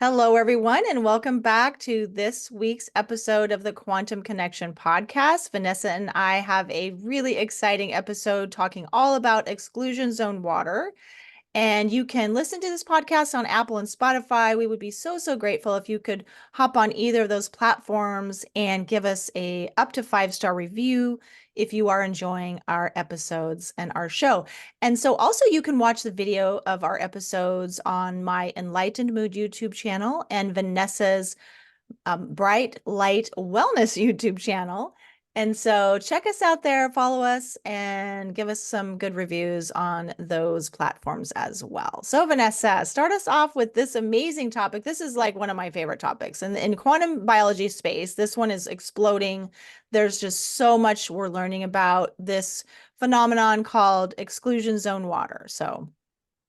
Hello, everyone, and welcome back to this week's episode of the Quantum Connection podcast. Vanessa and I have a really exciting episode talking all about exclusion zone water. And you can listen to this podcast on Apple and Spotify. We would be so grateful if you could hop on either of those platforms and give us a up to 5-star review if you are enjoying our episodes and our show. And so also you can watch the video of our episodes on my Enlightened Mood YouTube channel and Vanessa's Bright Light Wellness YouTube channel. And so check us out there, follow us, and give us some good reviews on those platforms as well. So Vanessa, start us off with this amazing topic. This is like one of my favorite topics. And in quantum biology space, this one is exploding. There's just so much we're learning about this phenomenon called exclusion zone water. So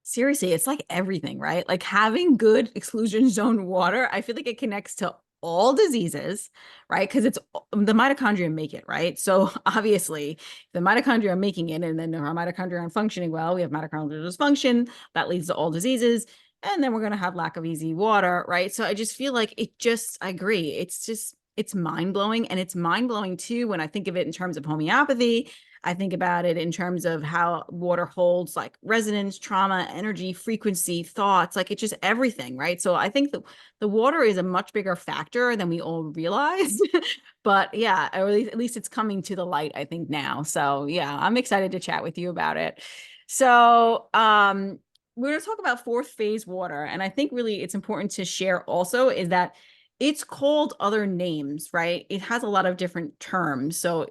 Seriously, it's like everything, right? Like having good exclusion zone water, I feel like it connects to all diseases, right? Because it's the mitochondria make it, right? So obviously, the mitochondria are making it, and then our mitochondria aren't functioning well. We have mitochondrial dysfunction that leads to all diseases, and then we're going to have lack of easy water, right? So I just feel like I agree. It's mind blowing, and it's mind blowing too when I think of it in terms of homeopathy. I think about it in terms of how water holds like resonance, trauma, energy, frequency, thoughts, like it's just everything, right? So I think the water is a much bigger factor than we all realize. But yeah, or at least it's coming to the light, I think now. So yeah, I'm excited to chat with you about it. So we're going to talk about fourth phase water. And I think really it's important to share also is that it's called other names, right? It has a lot of different terms. So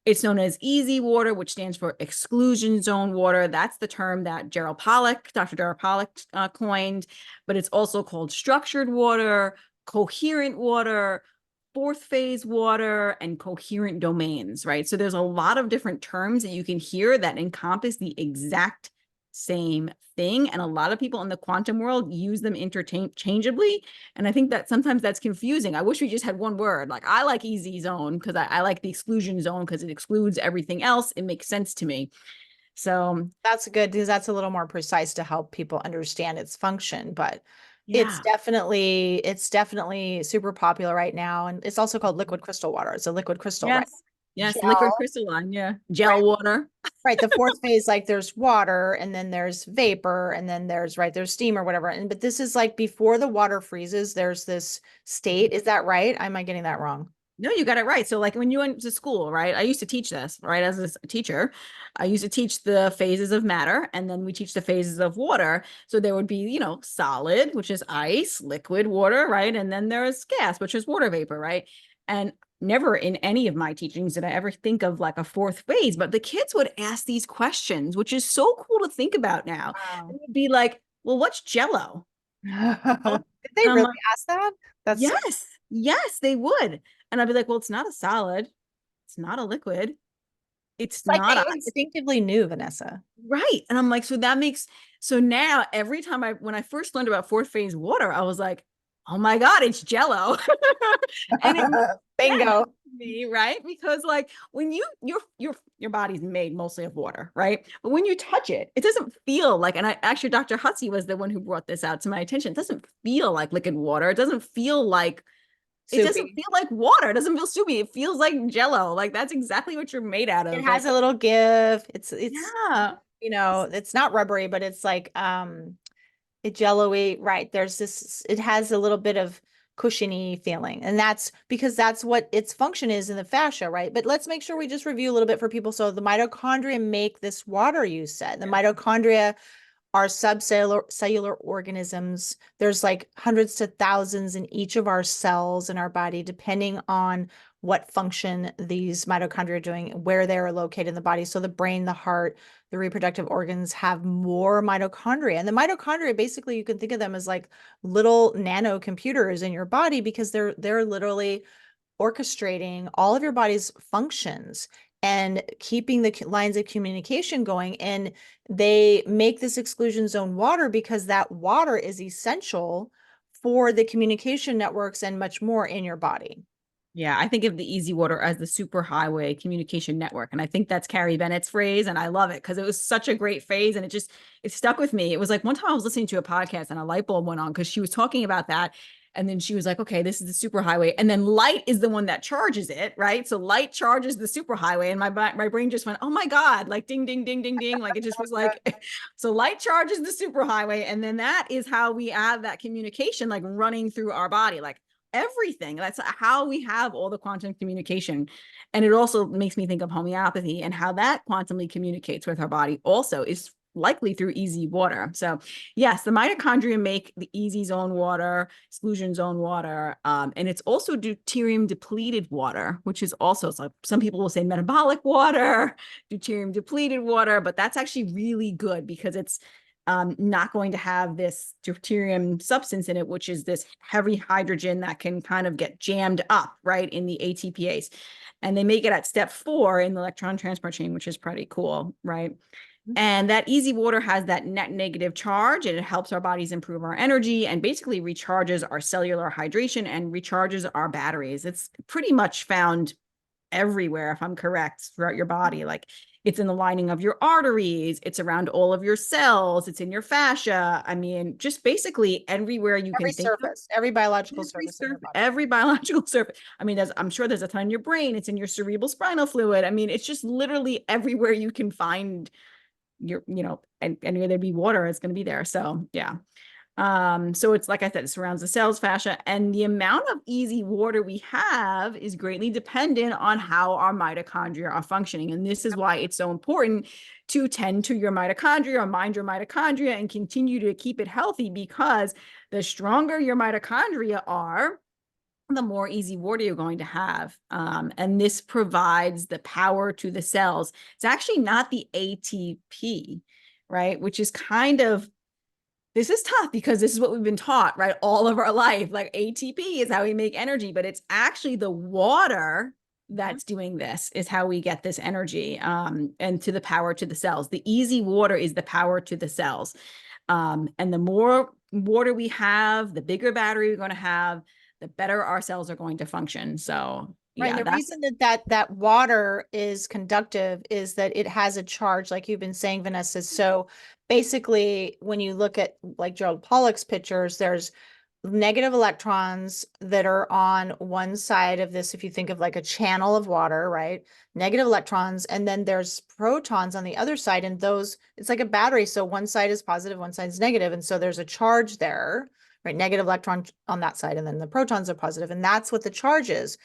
it's known as easy water, which stands for exclusion zone water. That's the term that Dr. Gerald Pollack coined, but it's also called structured water, coherent water, fourth phase water, and coherent domains, right? So there's a lot of different terms that you can hear that encompass the exact same thing. And a lot of people in the quantum world use them interchangeably. And I think that sometimes that's confusing. I wish we just had one word. Like I like easy zone because I like the exclusion zone because it excludes everything else. It makes sense to me. So that's good because that's a little more precise to help people understand its function. But yeah. it's definitely super popular right now. And it's also called liquid crystal water. It's a liquid crystal, right? Yes. Yes. Liquid Gel, crystalline. Yeah. right? Gel water. Right. The fourth phase, like there's water and then there's vapor and then there's steam or whatever. And but this is like before the water freezes, there's this state. Is that right? Am I getting that wrong? No, you got it right. So, like when you went to school, right? I used to teach this, right? As a teacher, I used to teach the phases of matter, and then we teach the phases of water. So there would be, solid, which is ice, liquid, water, right? And then there's gas, which is water vapor, right? And never in any of my teachings did I ever think of like a fourth phase, but the kids would ask these questions, which is so cool to think about now. Wow. It would be like, well, what's Jello? Oh, Did they and I'm really like, ask that? That's so yes, yes, they would. And I'd be like, well, it's not a solid. It's not a liquid. It's it's like not they a, it's instinctively knew, Vanessa. right. And I'm like, so now every time when I first learned about fourth phase water, I was like, oh my God, it's Jello. And it makes sense Bingo. to me, right? Because like when your body's made mostly of water, right? But when you touch it, it doesn't feel like, and I actually, Dr. Hussey was the one who brought this out to my attention. It doesn't feel like liquid water. It doesn't feel like it doesn't Soupy. feel like water. It doesn't feel soupy. It feels like Jello. Like that's exactly what you're made out It of. has Like, a little give. It's yeah. it's not rubbery, but it's like it jello-y, right? There's this, it has a little bit of cushiony feeling. And that's because that's what its function is in the fascia, right? But let's make sure we just review a little bit for people. So the mitochondria make this water, you said. The mitochondria are cellular organisms. There's like hundreds to thousands in each of our cells in our body, depending on what function these mitochondria are doing, where they are located in the body. So the brain, the heart, the reproductive organs have more mitochondria. And the mitochondria, basically, you can think of them as like little nano computers in your body because they're literally orchestrating all of your body's functions and keeping the lines of communication going. And they make this exclusion zone water because that water is essential for the communication networks and much more in your body. Yeah, I think of the easy water as the superhighway communication network. And I think that's Carrie Bennett's phrase. And I love it because it was such a great phrase. And it stuck with me. It was like one time I was listening to a podcast and a light bulb went on because she was talking about that. And then she was like, okay, this is the superhighway. And then light is the one that charges it, right? So light charges the superhighway. And my brain just went, oh my God, like ding, ding, ding, ding, ding. Like it just was like, so light charges the superhighway. And then that is how we have that communication like running through our body. Like, everything. That's how we have all the quantum communication. And it also makes me think of homeopathy and how that quantumly communicates with our body also is likely through easy water. So yes, the mitochondria make the easy zone water, exclusion zone water. And it's also deuterium depleted water, which is also, so some people will say metabolic water, deuterium depleted water, but that's actually really good because it's not going to have this deuterium substance in it, which is this heavy hydrogen that can kind of get jammed up, right, in the ATPase. And they make it at step 4 in the electron transport chain, which is pretty cool, right? And that easy water has that net negative charge, and it helps our bodies improve our energy and basically recharges our cellular hydration and recharges our batteries. It's pretty much found everywhere, if I'm correct, throughout your body. Like it's in the lining of your arteries, it's around all of your cells, it's in your fascia. I mean, just basically everywhere you Every can think of. surface, every biological surface in your body. Every biological surface. I mean, I'm sure there's a ton in your brain. It's in your cerebral spinal fluid. I mean, it's just literally everywhere you can find and where there be water, it's going to be there. So yeah. So it's like I said, it surrounds the cells, fascia, and the amount of easy water we have is greatly dependent on how our mitochondria are functioning. And this is why it's so important to tend to your mitochondria or mind your mitochondria and continue to keep it healthy, because the stronger your mitochondria are, the more easy water you're going to have. And this provides the power to the cells. It's actually not the ATP, right? Which is kind of, this is tough because this is what we've been taught, right? All of our life, like ATP is how we make energy, but it's actually the water that's doing this, is how we get this energy and to the power to the cells. The easy water is the power to the cells. And the more water we have, the bigger battery we're going to have, the better our cells are going to function. So Right. And yeah, the that's reason that water is conductive is that it has a charge, like you've been saying, Vanessa. So basically, when you look at like Gerald Pollack's pictures, there's negative electrons that are on one side of this. If you think of like a channel of water, right? Negative electrons, and then there's protons on the other side, and those, it's like a battery. So one side is positive, one side is negative, and so there's a charge there, right? Negative electron on that side, and then the protons are positive, and that's what the charge is.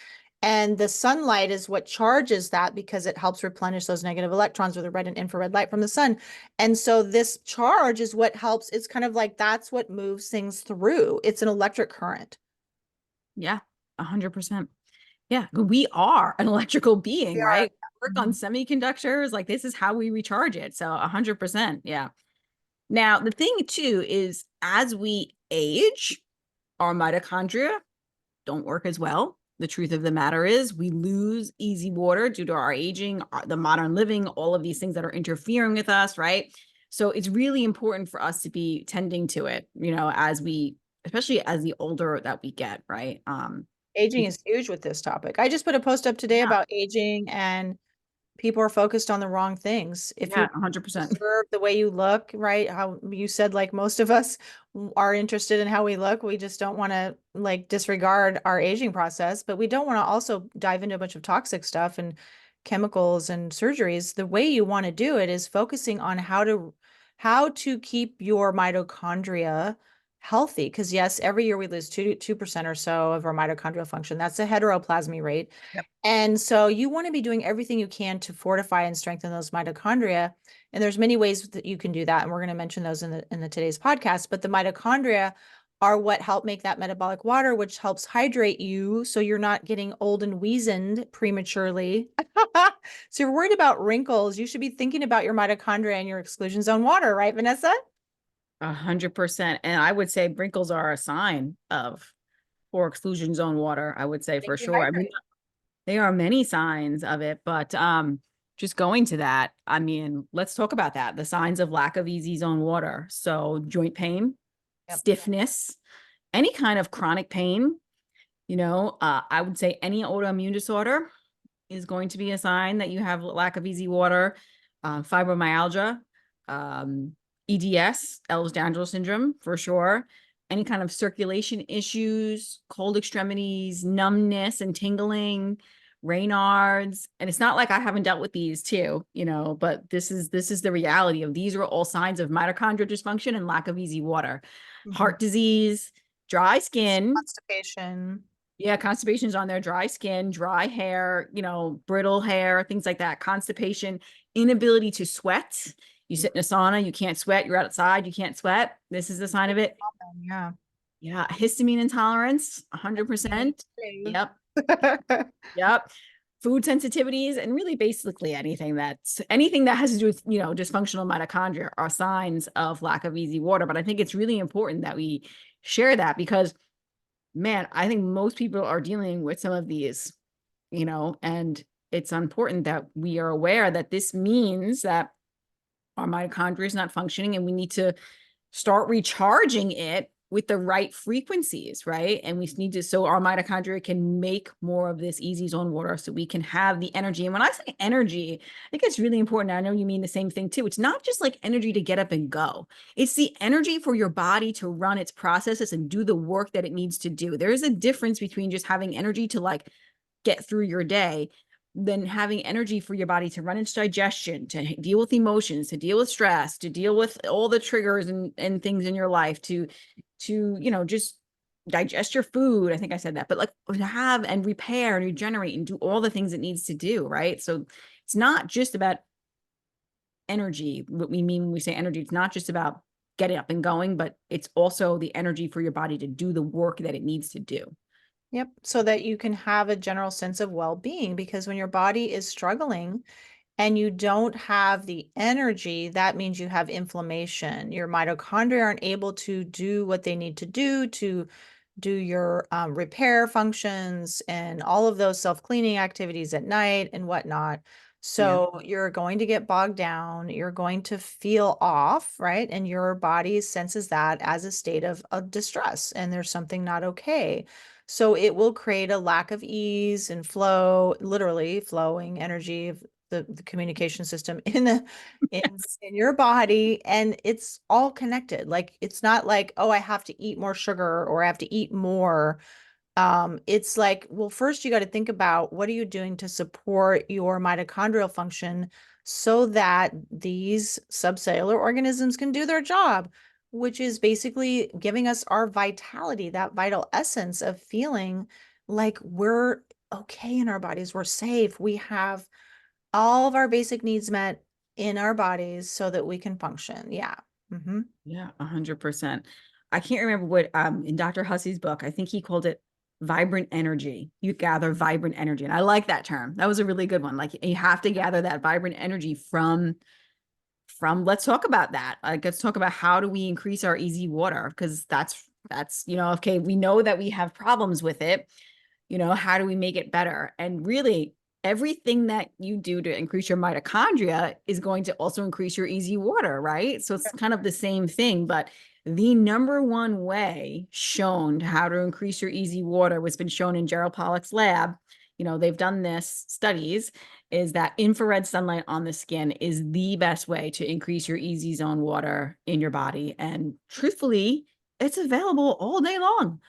And the sunlight is what charges that because it helps replenish those negative electrons with the red and infrared light from the sun. And so this charge is what helps. It's kind of like that's what moves things through. It's an electric current. yeah, 100%. Yeah, we are an electrical being, We are. right? Work on semiconductors, like this is how we recharge it. So 100%. Yeah. Now, the thing too is as we age, our mitochondria don't work as well. The truth of the matter is we lose easy water due to our aging, the modern living, all of these things that are interfering with us, right? So it's really important for us to be tending to it, as we, especially as the older that we get, right? Aging is huge with this topic. I just put a post up today Yeah, about aging, and people are focused on the wrong things. If you yeah, 100%. observe the way you look, right? How you said, like most of us are interested in how we look. We just don't want to like disregard our aging process, but we don't want to also dive into a bunch of toxic stuff and chemicals and surgeries. The way you want to do it is focusing on how to keep your mitochondria healthy. Because yes, every year we lose 2% or so of our mitochondrial function. That's a heteroplasmy rate. Yep. And so you want to be doing everything you can to fortify and strengthen those mitochondria. And there's many ways that you can do that. And we're going to mention those in the today's podcast. But the mitochondria are what help make that metabolic water, which helps hydrate you so you're not getting old and weazened prematurely. So you're worried about wrinkles. You should be thinking about your mitochondria and your exclusion zone water, right, Vanessa? 100%. And I would say wrinkles are a sign of poor exclusion zone water, I would say for sure. I mean, Dehydrate. there are many signs of it, but just going to that, I mean, let's talk about that. The signs of lack of easy zone water. So joint pain, Yep. stiffness, any kind of chronic pain, I would say any autoimmune disorder is going to be a sign that you have lack of easy water, fibromyalgia, um, EDS, Ehlers-Danlos syndrome for sure. Any kind of circulation issues, cold extremities, numbness and tingling, Raynaud's. And it's not like I haven't dealt with these too, but this is the reality of these are all signs of mitochondrial dysfunction and lack of easy water. Mhm. Heart disease, dry skin, Constipation. yeah, constipation's on there, dry skin, dry hair, brittle hair, things like that, constipation, inability to sweat. You sit in a sauna, you can't sweat, you're outside, you can't sweat. This is a sign of it. Yeah. Yeah, histamine intolerance, Me 100%. too. Yep, yep. Food sensitivities and really basically anything that has to do with, dysfunctional mitochondria are signs of lack of easy water. But I think it's really important that we share that because man, I think most people are dealing with some of these, and it's important that we are aware that this means that our mitochondria is not functioning and we need to start recharging it with the right frequencies, right? And we need to, so our mitochondria can make more of this easy zone water so we can have the energy. And when I say energy, I think it's really important. I know you mean the same thing too. It's not just like energy to get up and go. It's the energy for your body to run its processes and do the work that it needs to do. There is a difference between just having energy to like get through your day than having energy for your body to run its digestion, to deal with emotions, to deal with stress, to deal with all the triggers and things in your life, to just digest your food. I think I said that, but like to have and repair and regenerate and do all the things it needs to do, right? So it's not just about energy. What we mean when we say energy, it's not just about getting up and going, but it's also the energy for your body to do the work that it needs to do. Yep. So that you can have a general sense of well-being, because when your body is struggling and you don't have the energy, that means you have inflammation. Your mitochondria aren't able to do what they need to do your repair functions and all of those self-cleaning activities at night and whatnot. Yeah. So you're going to get bogged down, you're going to feel off, right? And your body senses that as a state of distress, and there's something not okay. So it will create a lack of ease and flow, literally flowing energy of the communication system in your body, and it's all connected. Like it's not like, oh, I have to eat more sugar or I have to eat more. It's like, well, first you got to think about what are you doing to support your mitochondrial function so that these subcellular organisms can do their job, which is basically giving us our vitality, that vital essence of feeling like we're okay in our bodies, we're safe, we have all of our basic needs met in our bodies so that we can function. Yeah. Mm-hmm. Yeah, 100%. I can't remember what in Dr. Hussey's book, I think he called it vibrant energy. You gather vibrant energy. And I like that term. That was a really good one. Like you have to gather that vibrant energy from let's talk about that. Like let's talk about how do we increase our easy water? Because that's, okay, we know that we have problems with it. How do we make it better? And really, everything that you do to increase your mitochondria is going to also increase your easy water, right? So it's kind of the same thing, but the number one way shown how to increase your easy water was been shown in Gerald Pollack's lab. They've done this studies is that infrared sunlight on the skin is the best way to increase your easy zone water in your body. And truthfully, it's available all day long.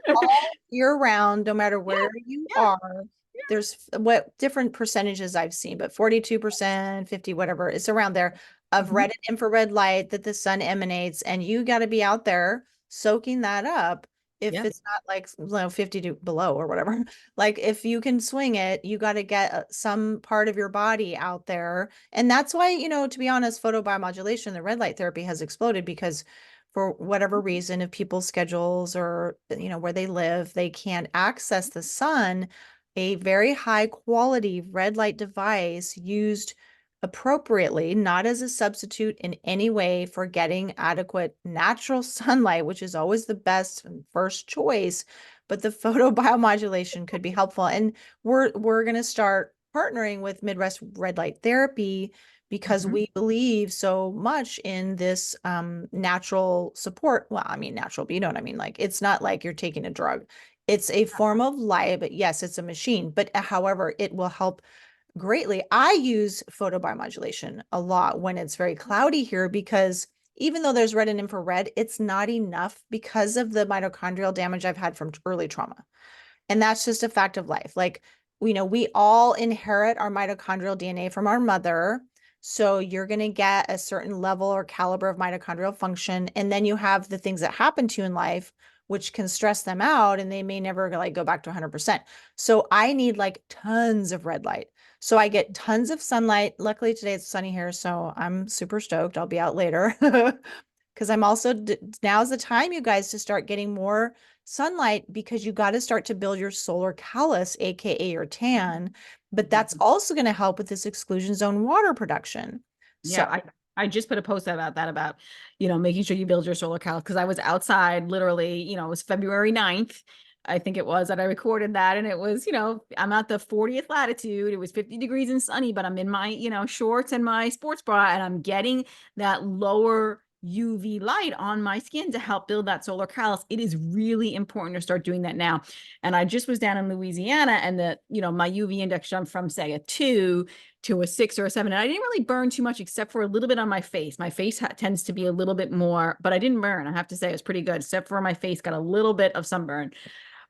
All year round, no matter Yeah, where you yeah, are. There's what different percentages I've seen, but 42%, 50, whatever, it's around there of mhm, red and infrared light that the sun emanates. And you got to be out there soaking that up. If yeah, it's not like 50 to below or whatever, like if you can swing it, you got to get some part of your body out there. And that's why, to be honest, photobiomodulation, the red light therapy has exploded because for whatever reason, if people's schedules or where they live, they can't access the sun, a very high quality red light device used appropriately, not as a substitute in any way for getting adequate natural sunlight, which is always the best and first choice, but the photobiomodulation could be helpful. And we're going to start partnering with Midwest Red Light Therapy because mhm. we believe so much in this natural support. Well, I mean natural, but you know what I mean? Like it's not like you're taking a drug. It's a form of light, but yes, it's a machine. But however, it will help greatly. I use photobiomodulation a lot when it's very cloudy here because even though there's red and infrared, it's not enough because of the mitochondrial damage I've had from early trauma. And that's just a fact of life. Like, we all inherit our mitochondrial DNA from our mother. So you're going to get a certain level or caliber of mitochondrial function. And then you have the things that happen to you in life, which can stress them out and they may never like go back to 100%. So I need like tons of red light. So I get tons of sunlight. Luckily today it's sunny here, so I'm super stoked. I'll be out later. Because I'm also, now's the time, you guys, to start getting more sunlight because you got to start to build your solar callus, AKA your tan. But that's also going to help with this exclusion zone water production. So, Yeah, I just put a post about that about, making sure you build your solar calories because I was outside literally, it was February 9th. I think it was that I recorded that and it was, I'm at the 40th latitude. It was 50 degrees and sunny, but I'm in my, shorts and my sports bra and I'm getting that lower UV light on my skin to help build that solar callus. It is really important to start doing that now. And I just was down in Louisiana and my UV index jumped from say a 2 to a 6 or a 7. And I didn't really burn too much except for a little bit on my face. My face tends to be a little bit more, but I didn't burn. I have to say it was pretty good, except for my face got a little bit of sunburn.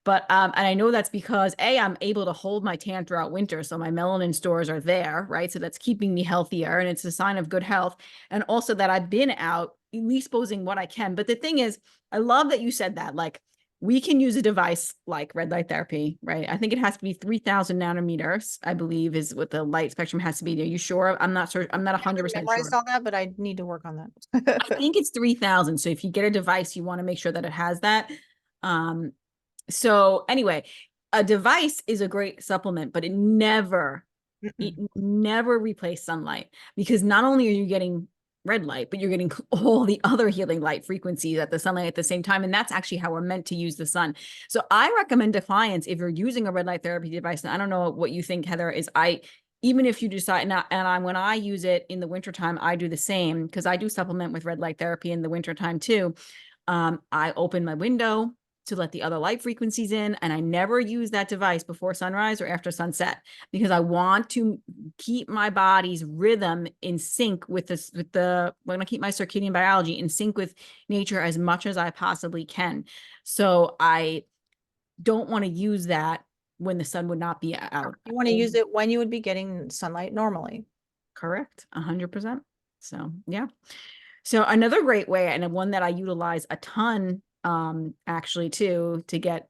But and I know that's because I'm able to hold my tan throughout winter. So my melanin stores are there, right? So that's keeping me healthier and it's a sign of good health. And also that I've been out exposing what I can. But the thing is, I love that you said that. Like we can use a device like red light therapy, right? I think it has to be 3,000 nanometers, I believe, is what the light spectrum has to be. Are you sure? I'm not sure. I'm not I never 100% memorized sure. all that, but I need to work on I that. think it's 3,000. So if you get a device, you want to make sure that it has that. Um, so anyway, a device is a great supplement, but it never replaced sunlight because not only are you getting red light, but you're getting all the other healing light frequencies at the sunlight at the same time. And that's actually how we're meant to use the sun. So I recommend to clients, if you're using a red light therapy device, and I don't know what you think, Heather, is even if you decide not, when I use it in the wintertime, I do the same because I do supplement with red light therapy in the wintertime too. I open my window to let the other light frequencies in, and I never use that device before sunrise or after sunset because I want to keep my body's rhythm in sync with this, I want to keep my circadian biology in sync with nature as much as I possibly can. So I don't want to use that when the sun would not be out. You want to use it when you would be getting sunlight normally. Correct. 100%. So yeah. So another great way, and one that I utilize a ton, actually too, to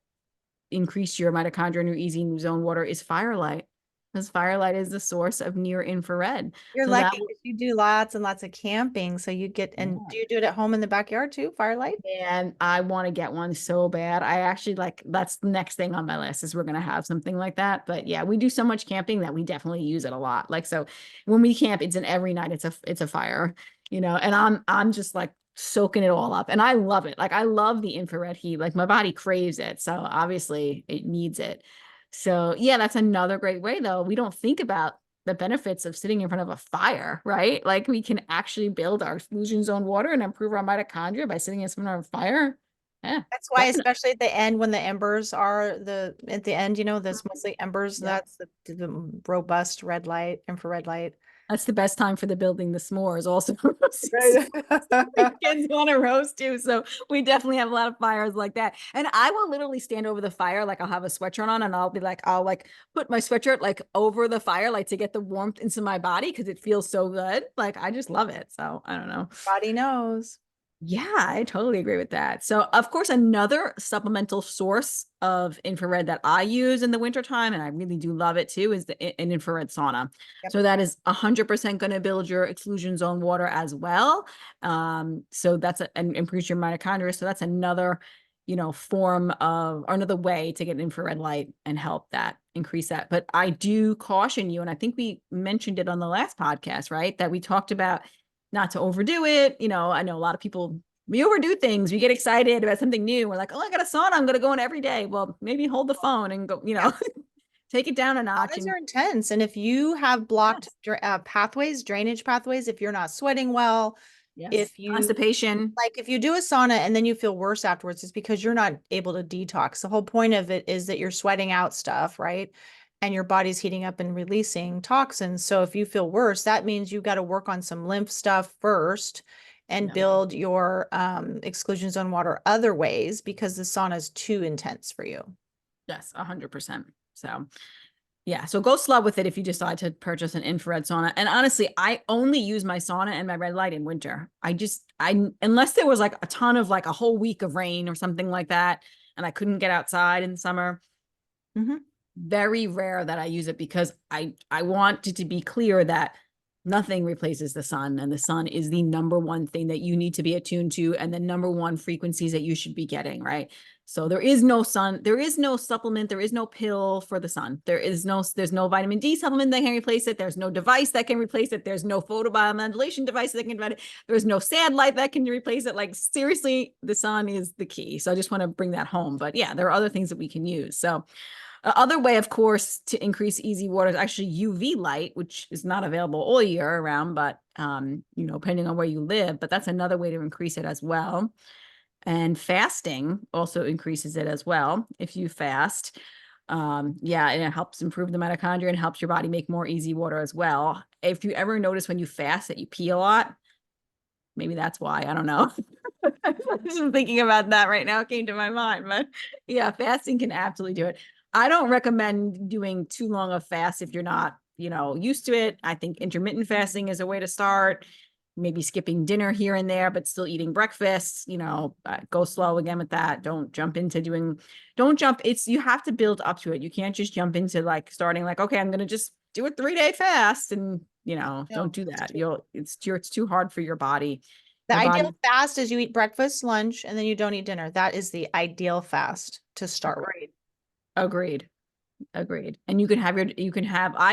increase your mitochondria and your easy zone water is firelight, because firelight is the source of near infrared. You're So that lucky because you do lots and lots of camping. So you get, and yeah. do you do it at home in the backyard too, firelight? And I want to get one so bad. I actually that's the next thing on my list is we're going to have something like that. But yeah, we do so much camping that we definitely use it a lot. Like, so when we camp, it's in every night. It's a fire, and I'm just like soaking it all up and I love it. Like I love the infrared heat. Like my body craves it. So obviously it needs it. So yeah, that's another great way though. We don't think about the benefits of sitting in front of a fire, right? Like we can actually build our exclusion zone water and improve our mitochondria by sitting in front of a fire. Yeah, That's why, definitely. especially at the end, when the embers are at the end, there's mostly embers. Yeah. That's the robust red light, infrared light. That's the best time for the building the s'mores also. Right. Kids want to roast too. So we definitely have a lot of fires like that. And I will literally stand over the fire. Like I'll have a sweatshirt on and I'll like put my sweatshirt like over the fire, like to get the warmth into my body because it feels so good. Like I just love it. So I don't know. Body knows. Yeah, I totally agree with that. So, of course, another supplemental source of infrared that I use in the wintertime, and I really do love it too, is an infrared sauna. Yep. So that is 100% going to build your exclusion zone water as well. So and increase your mitochondria. So that's another, form of, or another way to get infrared light and help that increase that. But I do caution you, and I think we mentioned it on the last podcast, right? That we talked about not to overdo it. I know a lot of people, we overdo things. We get excited about something new. We're like, oh, I got a sauna. I'm going to go in every day. Well, maybe hold the phone and go, Yeah. take it down a notch. Saunas And are intense. And if you have blocked yes, pathways, drainage pathways, if you're not sweating well, Yes. If you Constipation. like, if you do a sauna and then you feel worse afterwards, it's because you're not able to detox. The whole point of it is that you're sweating out stuff, right? And your body's heating up and releasing toxins. So if you feel worse, that means you've got to work on some lymph stuff first and Yeah. build your exclusion zone water other ways because the sauna is too intense for you. Yes, 100%. So yeah, so go slow with it if you decide to purchase an infrared sauna. And honestly, I only use my sauna and my red light in winter. I unless there was like a ton of like a whole week of rain or something like that, and I couldn't get outside in the summer, Mm-hmm. very rare that I use it because I want it to be clear that nothing replaces the sun, and the sun is the number one thing that you need to be attuned to, and the number one frequencies that you should be getting, right? So there is no sun, there is no supplement, there is no pill for the sun. There's no vitamin D supplement that can replace it. There's no device that can replace it. There's no photobiomodulation device that can replace it. There's no sad light that can replace it. Like seriously, the sun is the key. So I just want to bring that home. But yeah, there are other things that we can use. So other way, of course, to increase easy water is actually UV light, which is not available all year around, but depending on where you live, but that's another way to increase it as well. And fasting also increases it as well. If you fast, yeah, and it helps improve the mitochondria and helps your body make more easy water as well. If you ever notice when you fast that you pee a lot, maybe that's why. I don't know. I'm just thinking about that right now. It came to my mind, but yeah, fasting can absolutely do it. I don't recommend doing too long of fast if you're not, used to it. I think intermittent fasting is a way to start. Maybe skipping dinner here and there, but still eating breakfast. Go slow again with that. Don't jump. You have to build up to it. You can't just jump into like starting like, okay, I'm going to just do a 3-day fast and don't No, do it's that. too. It's too hard for your body. The My ideal body. fast is you eat breakfast, lunch, and then you don't eat dinner. That is the ideal fast to start with. Agreed. Agreed. Agreed. And I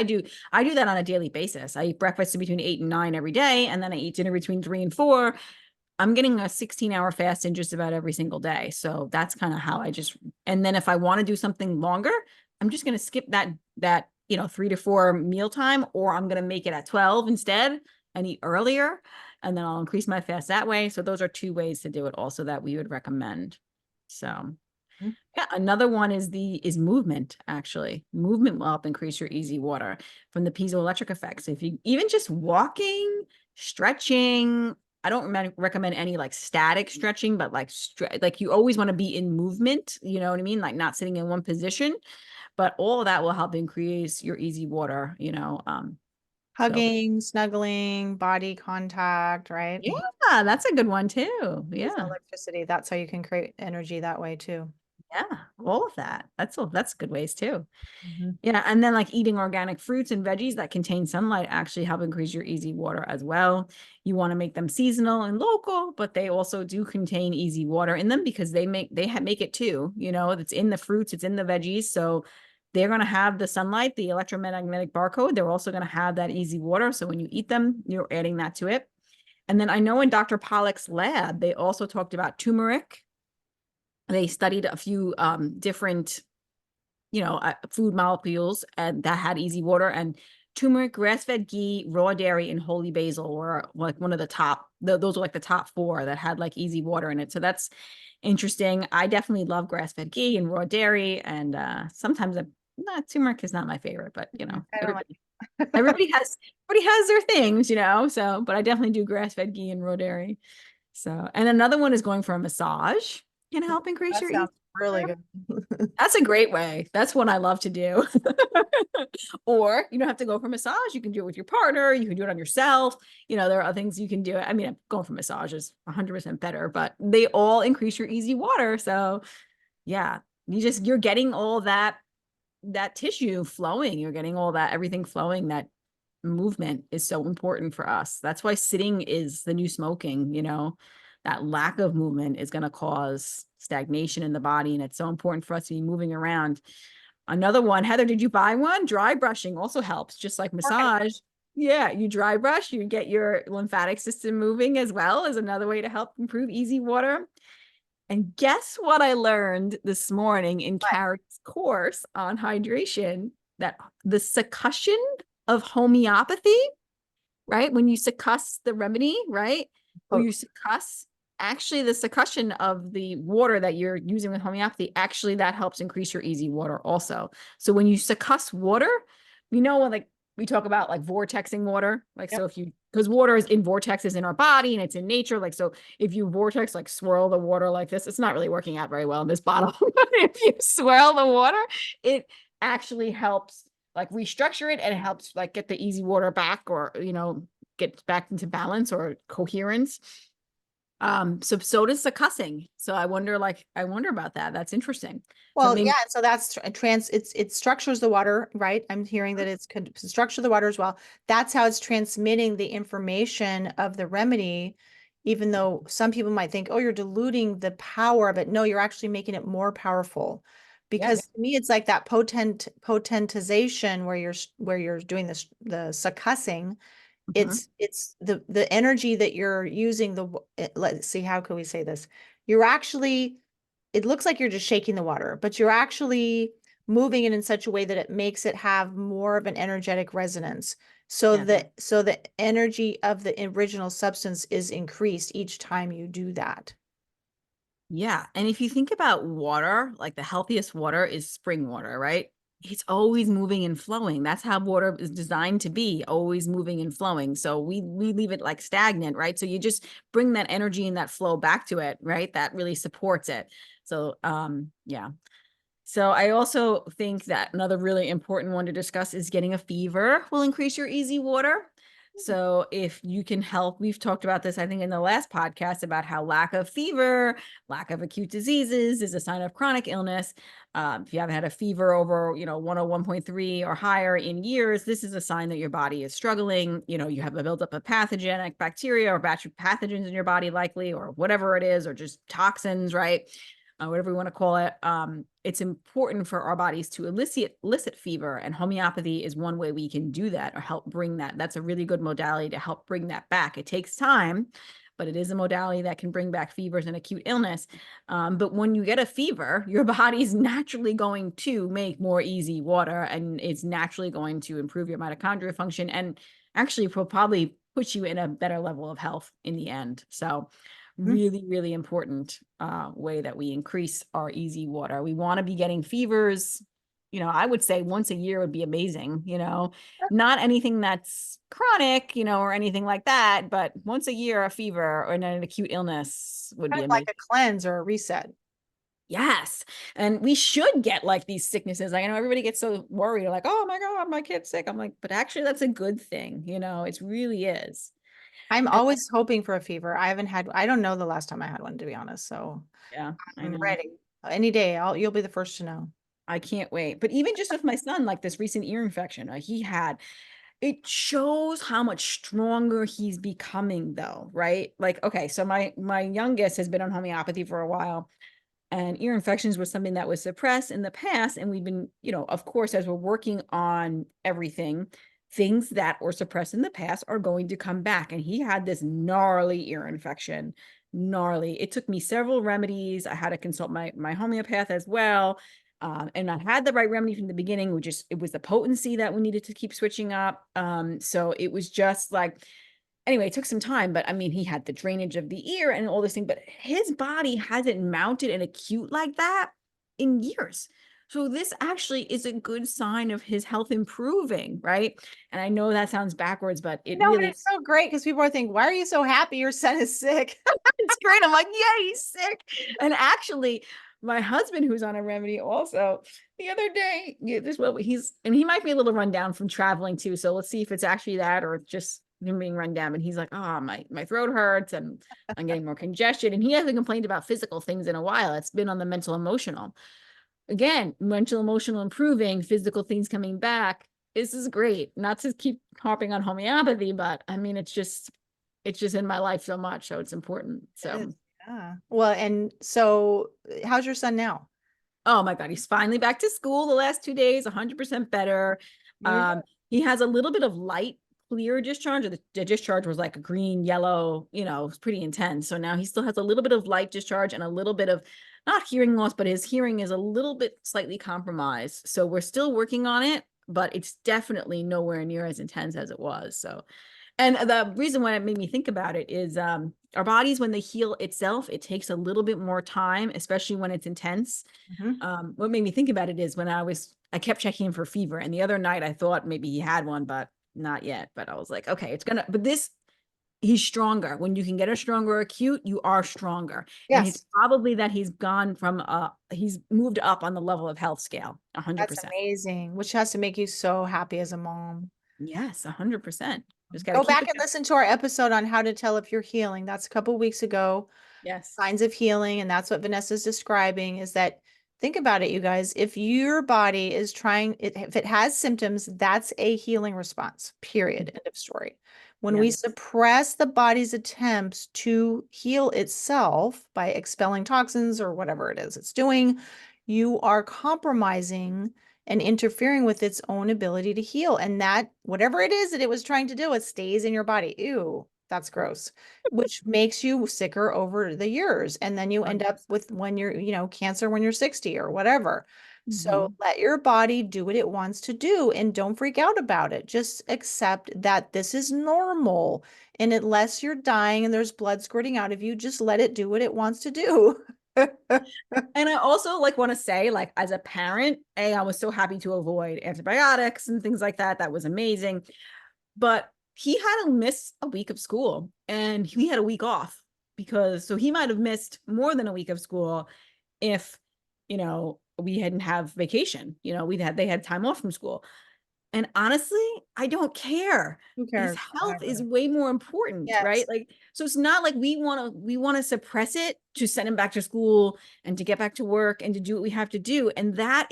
do that on a daily basis. I eat breakfast between 8 and 9 every day, and then I eat dinner between 3 and 4. I'm getting a 16-hour fast in just about every single day. So that's kind of how and then if I want to do something longer, I'm just going to skip that 3 to 4 mealtime, or I'm going to make it at 12 instead and eat earlier. And then I'll increase my fast that way. So those are two ways to do it also that we would recommend. So Mhm. yeah, another one is movement, actually. Movement will help increase your easy water from the piezoelectric effects. If you even just walking, stretching, I don't recommend any like static stretching, but like you always want to be in movement, you know what I mean? Like not sitting in one position, but all of that will help increase your easy water, so Hugging, snuggling, body contact, right? yeah, that's a good one too. Use Yeah. electricity. That's how you can create energy that way too. Yeah, all of that. That's good ways too. Mhm. Yeah, and then like eating organic fruits and veggies that contain sunlight actually help increase your easy water as well. You want to make them seasonal and local, but they also do contain easy water in them because make it too. It's in the fruits, it's in the veggies, so they're going to have the sunlight, the electromagnetic barcode. They're also going to have that easy water. So when you eat them, you're adding that to it. And then I know in Dr. Pollack's lab, they also talked about turmeric. They studied a few different food molecules and that had easy water, and turmeric, grass-fed ghee, raw dairy, and holy basil were like one of the top, those are like the top four that had like easy water in it. So that's interesting. I definitely love grass-fed ghee and raw dairy. And sometimes turmeric is not my favorite, but I don't like everybody has their things, so, but I definitely do grass-fed ghee and raw dairy. So, and another one is going for a massage can help increase that your sounds easy really water. good. That's a great way. That's what I love to do. Or you don't have to go for massage. You can do it with your partner. You can do it on yourself. There are other things you can do. I mean, going for massage is 100% better, but they all increase your easy water. So yeah, you're getting all that tissue flowing. You're getting all that, everything flowing. That movement is so important for us. That's why sitting is the new smoking. That lack of movement is going to cause stagnation in the body, and it's so important for us to be moving around. Another one, Heather, did you buy one? Dry brushing also helps, just like massage. Yeah, you dry brush, you get your lymphatic system moving as well, as another way to help improve easy water. And guess what I learned this morning in But Carrie's course on hydration? That the succussion of homeopathy, right? When you succuss the remedy, right? or you succuss, actually the succussion of the water that you're using with homeopathy, actually that helps increase your easy water also. So when you succuss water, like we talk about like vortexing water, like, Yep. so if you, because water is in vortexes in our body and it's in nature, like, so if you vortex, like swirl the water like this, it's not really working out very well in this bottle, but if you swirl the water, it actually helps like restructure it, and it helps like get the easy water back, or get back into balance or coherence. So does the cussing. So I wonder about that. That's interesting. Well, yeah, Something, so that's it structures the water, right? I'm hearing that it's could structure the water as well. That's how it's transmitting the information of the remedy, even though some people might think, oh, you're diluting the power of it. No, you're actually making it more powerful. yes. Because to me, it's like that potentization where you're doing the succussing. Mhm. It's the energy that you're using let's see, how can we say this? You're actually, it looks like you're just shaking the water, but you're actually moving it in such a way that it makes it have more of an energetic resonance. So Yes. the energy of the original substance is increased each time you do that. Yeah. And if you think about water, like the healthiest water is spring water, right? It's always moving and flowing. That's how water is designed to be, always moving and flowing. So we leave it like stagnant, right? So you just bring that energy and that flow back to it, right? That really supports it. So yeah. So I also think that another really important one to discuss is getting a fever will increase your easy water. So if you can help, we've talked about this, I think, in the last podcast about how lack of fever, lack of acute diseases is a sign of chronic illness. If you haven't had a fever over, 101.3 or higher in years, this is a sign that your body is struggling. You have a buildup of pathogenic bacteria or pathogens in your body, likely, or whatever it is, or just toxins, right? Whatever we want to call it. It's important for our bodies to elicit fever, and homeopathy is one way we can do that or help bring that. That's a really good modality to help bring that back. It takes time, but it is a modality that can bring back fevers and acute illness. But when you get a fever, your body's naturally going to make more easy water, and it's naturally going to improve your mitochondria function, and actually will probably put you in a better level of health in the end. So Mhm. really, really important way that we increase our easy water. We want to be getting fevers, I would say once a year would be amazing, not anything that's chronic, or anything like that, but once a year, a fever or an acute illness would Kind be of like amazing. a cleanse or a reset. Yes. And we should get like these sicknesses. I know everybody gets so worried, like, oh my God, my kid's sick. I'm like, but actually, that's a good thing. It really is. I'm And always hoping for a fever. I don't know the last time I had one, to be honest. So yeah, I I'm know. ready. Any day, you'll be the first to know. I can't wait. But even just with my son, like this recent ear infection he had, it shows how much stronger he's becoming though, right? Like, okay, so my youngest has been on homeopathy for a while, and ear infections was something that was suppressed in the past. And we've been, of course, as we're working on everything, things that were suppressed in the past are going to come back. And he had this gnarly ear infection, gnarly. It took me several remedies. I had to consult my homeopath as well. And I had the right remedy from the beginning. It was the potency that we needed to keep switching up. So it was just like, anyway, it took some time, but I mean, he had the drainage of the ear and all this thing, but his body hasn't mounted an acute like that in years. So this actually is a good sign of his health improving, right? And I know that sounds backwards, but it No, but really, it's so great because people are thinking, why are you so happy your son is sick? it's great. I'm like, yeah, he's sick. And actually, my husband, who's on a remedy also, the other day, yeah, this well, he might be a little run down from traveling too. So let's see if it's actually that or it's just him being run down. And he's like, oh, my throat hurts and I'm getting more congestion. And he hasn't complained about physical things in a while. It's been on the mental emotional. Again, mental emotional improving, physical things coming back. This is great. Not to keep harping on homeopathy, but I mean, it's just in my life so much, so it's important. It is. So, Yeah. Well, and so how's your son now? oh my God, he's finally back to school the last 2 days, 100% better. There you Um, go. he has a little bit of light, clear discharge. The discharge was like a green, yellow, it's pretty intense. So now he still has a little bit of light discharge and a little bit of not hearing loss, but his hearing is a little bit slightly compromised. So we're still working on it, but it's definitely nowhere near as intense as it was. So And the reason why it made me think about it is our bodies, when they heal itself, it takes a little bit more time, especially when it's intense. Mhm. What made me think about it is when I kept checking him for fever, and the other night I thought maybe he had one, but not yet. But I was like, okay, but he's stronger. When you can get a stronger acute, you are stronger. And it's Yes, probably that he's moved up on the level of health scale, that's 100%. amazing, which has to make you so happy as a mom. Yes, 100%. Just got to Go keep back it and going. listen to our episode on how to tell if you're healing. That's a couple weeks ago. Yes. Signs of healing. And that's what Vanessa's describing is that think about it, you guys. If your body is if it has symptoms, that's a healing response, period. End of story. When we Yes. suppress the body's attempts to heal itself by expelling toxins or whatever it is it's doing, you are compromising and interfering with its own ability to heal. And that, whatever it is that it was trying to do, it stays in your body. Ew, that's gross, which makes you sicker over the years. And then you end up 100%. with when you're, cancer when you're 60 or whatever. So Hmm. let your body do what it wants to do and don't freak out about it. Just accept that this is normal. And unless you're dying and there's blood squirting out of you, just let it do what it wants to do. And I also like want to say, like, as a parent, I was so happy to avoid antibiotics and things like that. That was amazing. But he had to miss a week of school and he had a week off so he might have missed more than a week of school if, we hadn't have vacation, they had time off from school. And honestly, I don't care. Who His cares? health is Whatever. way more important, right? Yes. Like, so it's not like we want to suppress it to send him back to school and to get back to work and to do what we have to do. And that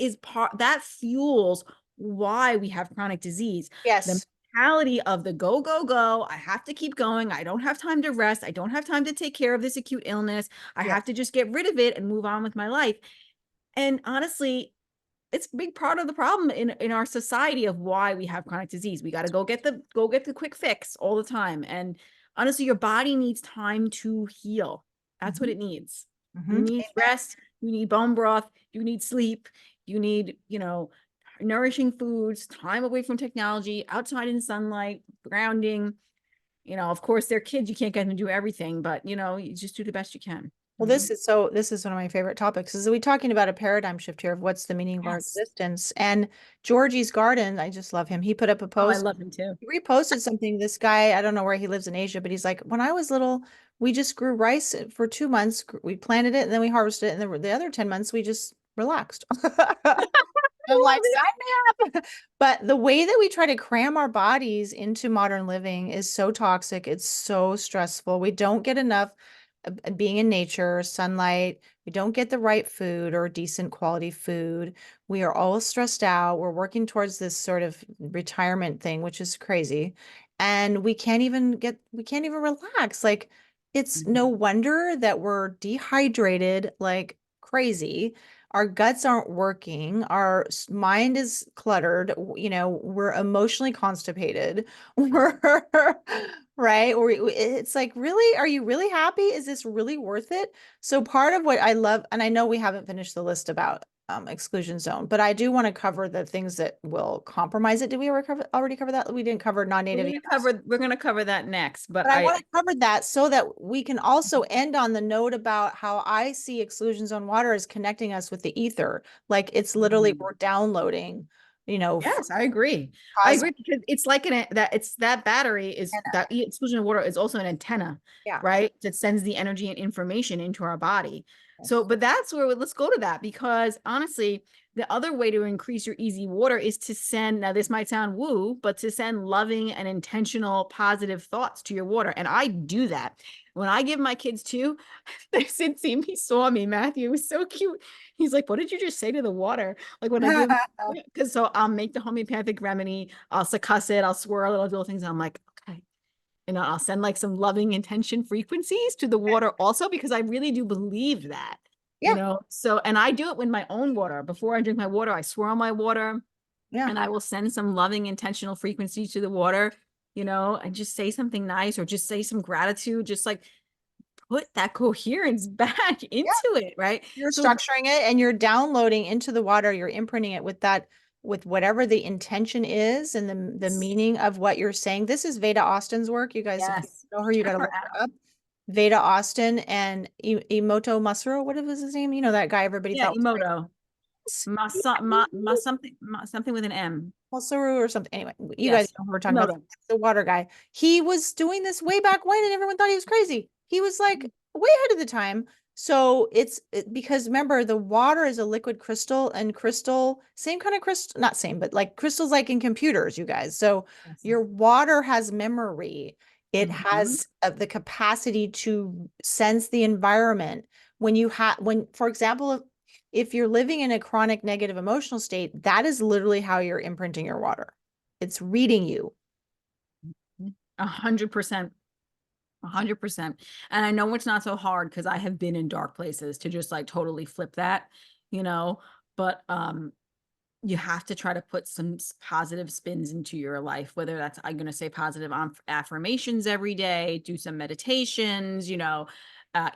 fuels why we have chronic disease. The Yes. mentality of the go, go, go. I have to keep going. I don't have time to rest. I don't have time to take care of this acute illness. I Yes. have to just get rid of it and move on with my life. And honestly, it's a big part of the problem in our society of why we have chronic disease. We got to go get the quick fix all the time. And honestly, your body needs time to heal. That's what Mhm. it needs. You Mhm. need rest, you need bone broth, you need sleep, you need, nourishing foods, time away from technology, outside in sunlight, grounding. Of course, they're kids, you can't get them to do everything, but you just do the best you can. Well, this is one of my favorite topics. Is we talking about a paradigm shift here of what's the meaning of our Yes. existence? And Georgie's Garden, I just love him. He put up a Oh, I post, love him too. he reposted something. This guy, I don't know where he lives in Asia, but he's like, when I was little, we just grew rice for 2 months. We planted it and then we harvested it, and then the other 10 months we just relaxed. I I'm like, love it. sign me up. But the way that we try to cram our bodies into modern living is so toxic. It's so stressful. We don't get enough being in nature, sunlight. We don't get the right food or decent quality food. We are all stressed out. We're working towards this sort of retirement thing, which is crazy. And we can't even relax. Like, it's no Mhm. wonder that we're dehydrated like crazy. Our guts aren't working. Our mind is cluttered. We're emotionally constipated. We're right. Or it's like, really, are you really happy? Is this really worth it? So part of what I love, and I know we haven't finished the list about exclusion zone, but I do want to cover the things that will compromise it. Did we already cover that? We didn't cover non-native animals. We're gonna cover that next, but But I I want to cover that so that we can also end on the note about how I see exclusion zone water as connecting us with the ether. Like it's literally Mhm. we're downloading, from Yes, I agree. I cosmos. agree because it's like that battery is that exclusion of water is also an antenna, Yeah. right? That sends the energy and information into our body. So, Yes. but that's where let's go to that because honestly, the other way to increase your easy water is to send, now this might sound woo, but to send loving and intentional positive thoughts to your water. And I do that. When I give my kids too, they said, see me, saw me, Matthew. It was so cute. He's like, what did you just say to the water? Like when I give because so I'll make the homeopathic remedy, I'll succuss it, I'll swirl it, I'll do all things. I'm like, okay. And I'll send like some loving intention frequencies to the water also because I really do believe that, Yeah. So and I do it with my own water. Before I drink my water, I swirl my water Yeah. and I will send some loving intentional frequencies to the water, and just say something nice or just say some gratitude, just like put that coherence back Yeah. into it, right? You're So structuring it and you're downloading into the water, you're imprinting it with that with whatever the intention is and the meaning of what you're saying. This is Veda Austin's work. You guys, if you Yes. know her, you got Check to her look her out. up. Veda Austin and Emoto Masuro, what was his name? You know, that guy everybody Yeah, thought was Emoto. Something with an M. Masaru or something. Anyway, you guys Yes. know who we're talking about, Emoto. the water guy. He was doing this way back when, and everyone thought he was crazy. He was like way ahead of the time. So because remember, the water is a liquid crystal, and crystal, same kind of crystal, not same, but like crystals like in computers, you guys. So Yes. your water has memory. It Mhm. has the capacity to sense the environment. For example, if you're living in a chronic negative emotional state, that is literally how you're imprinting your water. It's reading you. 100%. 100%. And I know it's not so hard because I have been in dark places to just like totally flip that, you know, but you have to try to put some positive spins into your life, whether that's, I'm going to say positive affirmations every day, do some meditations,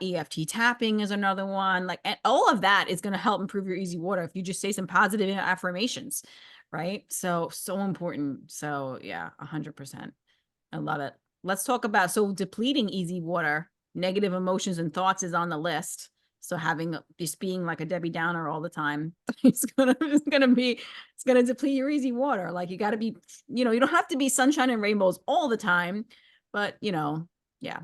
EFT tapping is another one. Like, and all of that is going to help improve your easy water if you just say some positive affirmations, right? So, so important. So, yeah, 100%. I love it. Let's talk about, so depleting easy water, negative emotions and thoughts is on the list. So having just being like a Debbie Downer all the time, it's gonna deplete your easy water. Like you got to be, you don't have to be sunshine and rainbows all the time, but yeah.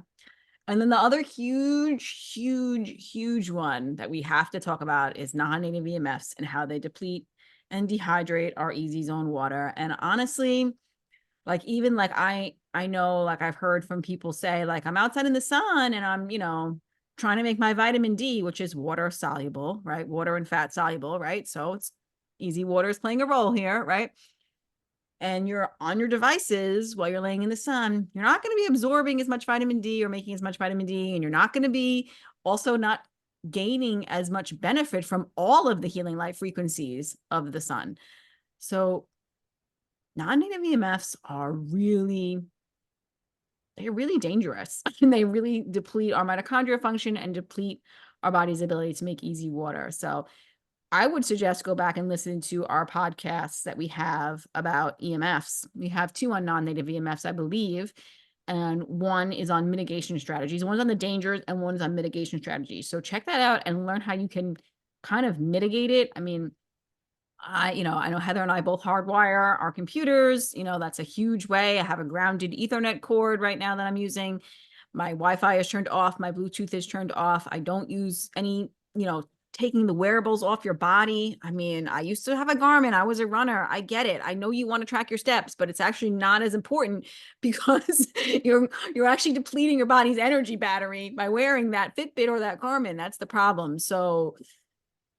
And then the other huge, huge, huge one that we have to talk about is non-native EMFs and how they deplete and dehydrate our easy zone water. And honestly, like even like I know, like I've heard from people say like I'm outside in the sun and I'm trying to make my vitamin D, which is water soluble, right? Water and fat soluble, right? So it's easy water is playing a role here, right? And you're on your devices while you're laying in the sun, you're not going to be absorbing as much vitamin D or making as much vitamin D, and you're not going to be also not gaining as much benefit from all of the healing light frequencies of the sun. So non-native EMFs are they're really dangerous and they really deplete our mitochondria function and deplete our body's ability to make easy water. So I would suggest go back and listen to our podcasts that we have about EMFs. We have two on non-native EMFs, I believe. And one is on mitigation strategies. One's on the dangers and one's on mitigation strategies. So check that out and learn how you can kind of mitigate it. I mean, I know Heather and I both hardwire our computers. That's a huge way. I have a grounded Ethernet cord right now that I'm using. My Wi-Fi is turned off. My Bluetooth is turned off. I don't use any, taking the wearables off your body. I mean, I used to have a Garmin. I was a runner. I get it. I know you want to track your steps, but it's actually not as important because you're actually depleting your body's energy battery by wearing that Fitbit or that Garmin. That's the problem. So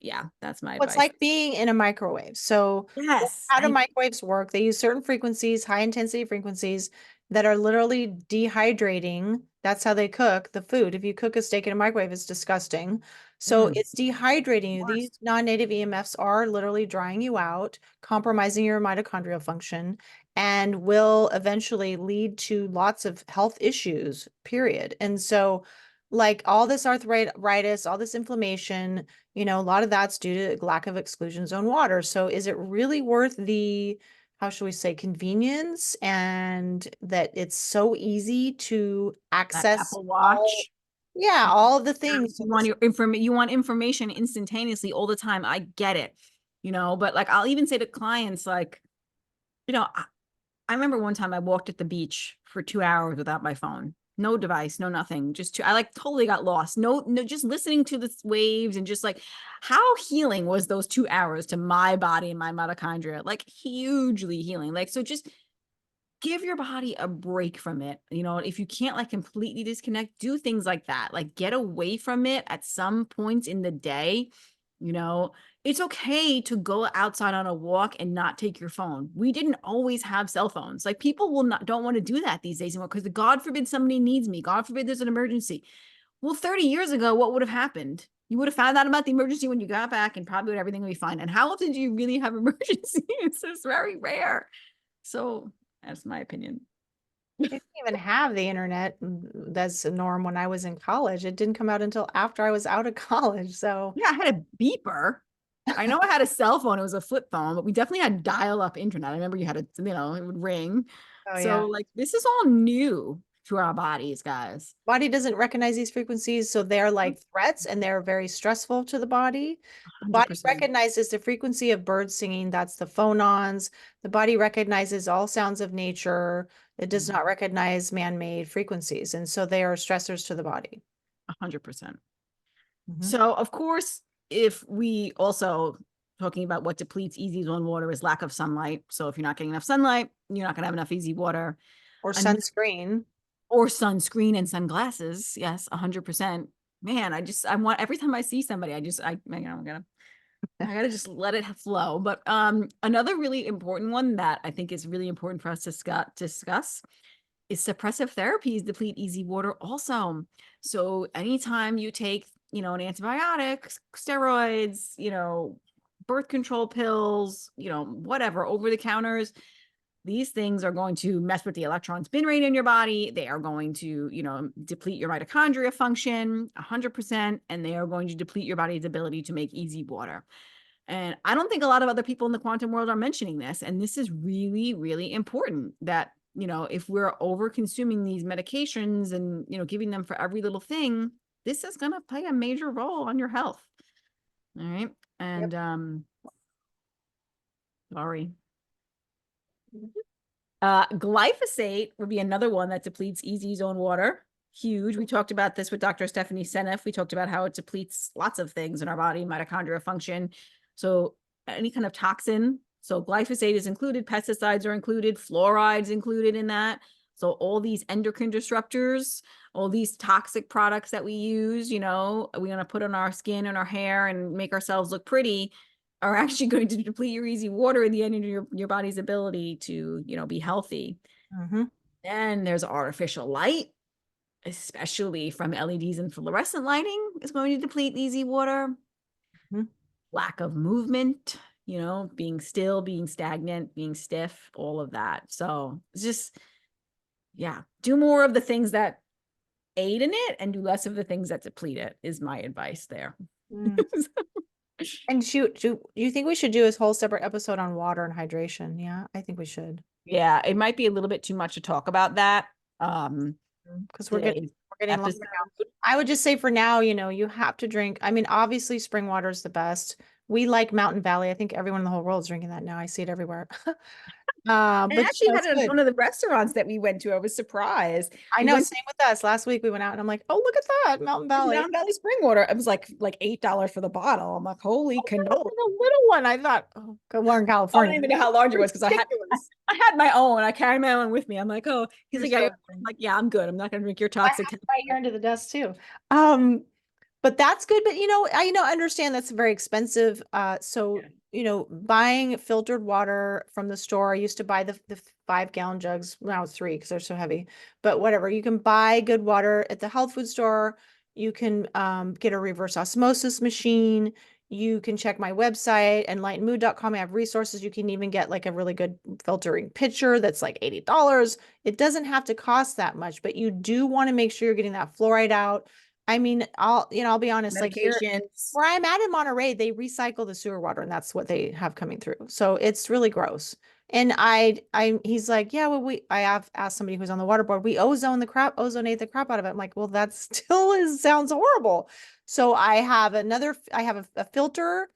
yeah, that's my Well, it's advice. like being in a microwave. So, Yes. how do microwaves work? They use certain frequencies, high intensity frequencies, that are literally dehydrating. That's how they cook the food. If you cook a steak in a microwave, it's disgusting. So, it's dehydrating you. These Worst. non-native EMFs are literally drying you out, compromising your mitochondrial function, and will eventually lead to lots of health issues, period. And so, like all this arthritis, all this inflammation, a lot of that's due to lack of exclusion zone water. So is it really worth the, how should we say, convenience, and that it's so easy to That access Apple all, Watch. yeah, all of the things. You want you want information instantaneously all the time. I get it, but like I'll even say to clients, like, I remember one time I walked at the beach for 2 hours without my phone. No device, no nothing. I like totally got lost. No, just listening to the waves and just like how healing was those 2 hours to my body and my mitochondria, like hugely healing. Like, so just give your body a break from it. If you can't like completely disconnect, do things like that. Like get away from it at some points in the day. You know, it's okay to go outside on a walk and not take your phone. We didn't always have cell phones. Like people don't want to do that these days anymore because God forbid somebody needs me. God forbid there's an emergency. Well, 30 years ago, what would have happened? You would have found out about the emergency when you got back and probably everything would be fine. And how often do you really have emergencies? It's very rare. So that's my opinion. I didn't even have the internet. That's a norm when I was in college. It didn't come out until after I was out of college. So Yeah, I had a beeper. I know I had a cell phone. It was a flip phone, but we definitely had dial-up internet. I remember you had to, it would ring. Oh So yeah. like this is all new to our bodies, guys. Body doesn't recognize these frequencies, so they're like threats and they're very stressful to the body. The body 100%. recognizes the frequency of birds singing, that's the phonons. The body recognizes all sounds of nature. It does not recognize man-made frequencies, and so they are stressors to the body. 100%. Mhm. So of course, if we also talking about what depletes easy zone water is lack of sunlight. So if you're not getting enough sunlight, you're not going to have enough easy water. Or An- sunscreen. or sunscreen and sunglasses. Yes, 100%. Man, I want every time I see somebody, I gotta just let it flow. But another really important one that I think is really important for us to discuss is suppressive therapies deplete easy water also. So anytime you take, an antibiotic, steroids, birth control pills, whatever, over the counters, these things are going to mess with the electron spin rate in your body. They are going to, deplete your mitochondria function 100%, and they are going to deplete your body's ability to make easy water. And I don't think a lot of other people in the quantum world are mentioning this. And this is really, really important that, if we're over consuming these medications and, giving them for every little thing, this is going to play a major role on your health. All right. Yep. And, sorry. Glyphosate would be another one that depletes easy zone water. Huge. We talked about this with Dr. Stephanie Seneff. We talked about how it depletes lots of things in our body, mitochondria function. So any kind of toxin. So glyphosate is included, pesticides are included, fluorides included in that. So all these endocrine disruptors, all these toxic products that we use, we're going to put on our skin and our hair and make ourselves look pretty, are actually going to deplete your easy water in the end of your body's ability to, be healthy. Mm-hmm. Then there's artificial light, especially from LEDs and fluorescent lighting, is going to deplete easy water. Mm-hmm. Lack of movement, being still, being stagnant, being stiff, all of that. So it's just, yeah, do more of the things that aid in it and do less of the things that deplete it is my advice there. Mm. And shoot, do you think we should do a whole separate episode on water and hydration? Yeah, I think we should. Yeah, it might be a little bit too much to talk about that. Because Today's we're getting longer episode. now. I would just say for now, you have to drink. I mean, obviously spring water is the best. We like Mountain Valley. I think everyone in the whole world is drinking that now. I see it everywhere. I But actually had it's it at good. one of the restaurants that we went to. I was surprised. I We know, went same with us. Last week we went out and I'm like, oh, look at that, Mountain to Valley. Mountain Valley spring water. It was like $8 for the bottle. I'm like, holy Oh, no, cannoli. the little one. I thought, oh, we're in I don't California. even know how large it was because Ridiculous. I had my own. I carried my own with me. I'm like, oh, he's You're like, yeah, so I'm like, yeah, I'm good. I'm not gonna drink your I toxic. have my ear into the dust too. Um, but that's good. But I understand that's very expensive. So buying filtered water from the store. I used to buy the 5 gallon jugs. Now it's 3 because they're so heavy. But whatever, you can buy good water at the health food store. You can get a reverse osmosis machine. You can check my website, enlightenmood.com. I have resources. You can even get like a really good filtering pitcher that's like $80. It doesn't have to cost that much, but you do want to make sure you're getting that fluoride out. I mean, I'll be honest, like here Medications. where I'm at in Monterey, they recycle the sewer water and that's what they have coming through. So it's really gross. And he's like, yeah, well, I have asked somebody who's on the water board, we ozonate the crap out of it. I'm like, well, that still sounds horrible. So I have a filter,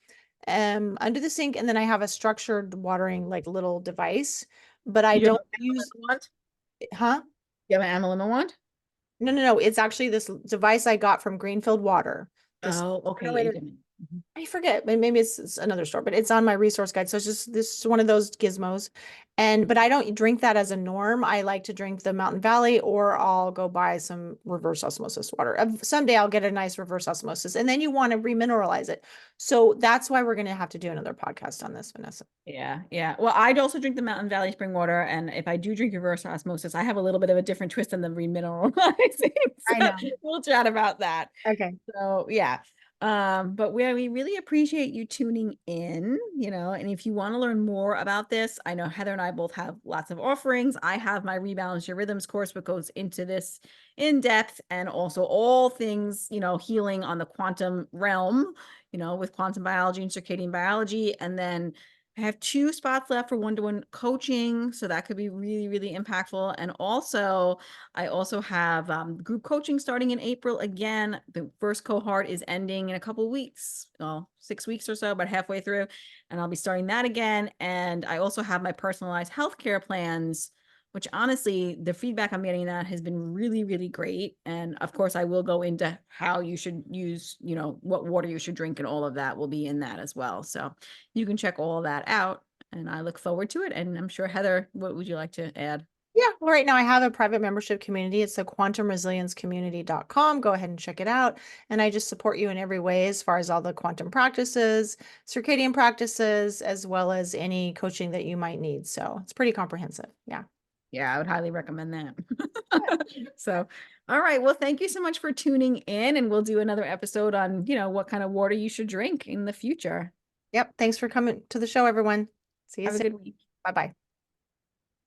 under the sink, and then I have a structured watering, like little device, but I You have don't an use, Amelin wand? huh? You have an Amelin wand? No, no, no. It's actually this device I got from Greenfield Water. This Oh, okay. Yeah, you formulated, didn't. Mhm. I forget, maybe it's another store, but it's on my resource guide. So it's just this is one of those gizmos. But I don't drink that as a norm. I like to drink the Mountain Valley, or I'll go buy some reverse osmosis water. Someday I'll get a nice reverse osmosis, and then you want to remineralize it. So that's why we're going to have to do another podcast on this, Vanessa. Yeah, yeah. Well, I'd also drink the Mountain Valley spring water, and if I do drink reverse osmosis, I have a little bit of a different twist on the remineralizing. I So know. we'll chat about that. Okay. So yeah. But we really appreciate you tuning in, and if you want to learn more about this, I know Heather and I both have lots of offerings. I have my Rebalance Your Rhythms course, which goes into this in depth, and also all things, healing on the quantum realm, with quantum biology and circadian biology. And then I have 2 spots left for one-to-one coaching, so that could be really, really impactful. And also, I also have group coaching starting in April again. The first cohort is ending in a couple of weeks, well, 6 weeks or so, but halfway through, and I'll be starting that again. And I also have my personalized healthcare plans, which honestly, the feedback I'm getting that has been really, really great. And of course, I will go into how you should use, what water you should drink, and all of that will be in that as well. So you can check all that out, and I look forward to it. And I'm sure, Heather, what would you like to add? Yeah, well, right now I have a private membership community. It's the quantumresiliencecommunity.com. Go ahead and check it out. And I just support you in every way as far as all the quantum practices, circadian practices, as well as any coaching that you might need. So it's pretty comprehensive. Yeah. Yeah, I would highly recommend that. So, all right. Well, thank you so much for tuning in, and we'll do another episode on, what kind of water you should drink in the future. Yep. Thanks for coming to the show, everyone. See you Have a soon. good week. Bye-bye.